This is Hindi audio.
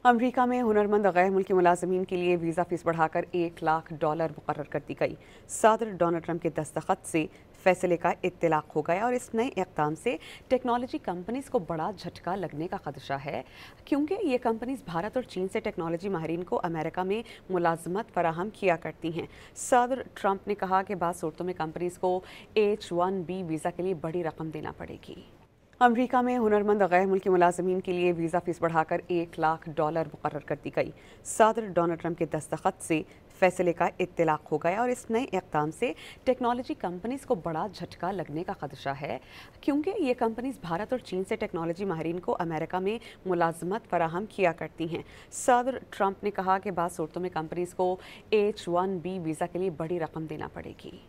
अमरीका में हुनरमंद गैर मुल्की मुलाजमीन के लिए वीज़ा फीस बढ़ाकर $1 लाख मुकर्रर कर दी गई। सदर डोनाल्ड ट्रंप के दस्तखत से फैसले का इत्तलाक हो गया और इस नए इक़दाम से टेक्नोलॉजी कंपनीज को बड़ा झटका लगने का खदशा है, क्योंकि ये कंपनीज भारत और चीन से टेक्नोलॉजी माहिरीन को अमेरिका में मुलाजमत फराहम किया करती हैं। सदर ट्रंप ने कहा कि बाद सूरतों में कंपनीज को H-1B वीज़ा के लिए बड़ी रकम देना पड़ेगी। अमरीका में हुनरमंद गैर मुल्की मुलाजमीन के लिए वीज़ा फीस बढ़ाकर $1 लाख मुकर्रर कर दी गई। सदर डोनाल्ड ट्रंप के दस्तखत से फैसले का इत्तलाक हो गया और इस नए इक़दाम से टेक्नोलॉजी कंपनीज को बड़ा झटका लगने का खदशा है, क्योंकि ये कंपनीज भारत और चीन से टेक्नोलॉजी माहिरीन को अमेरिका में मुलाजमत फराहम किया करती हैं। सदर ट्रंप ने कहा कि बाद सूरतों में कंपनीज को H-1B वीज़ा के लिए बड़ी रकम देना पड़ेगी।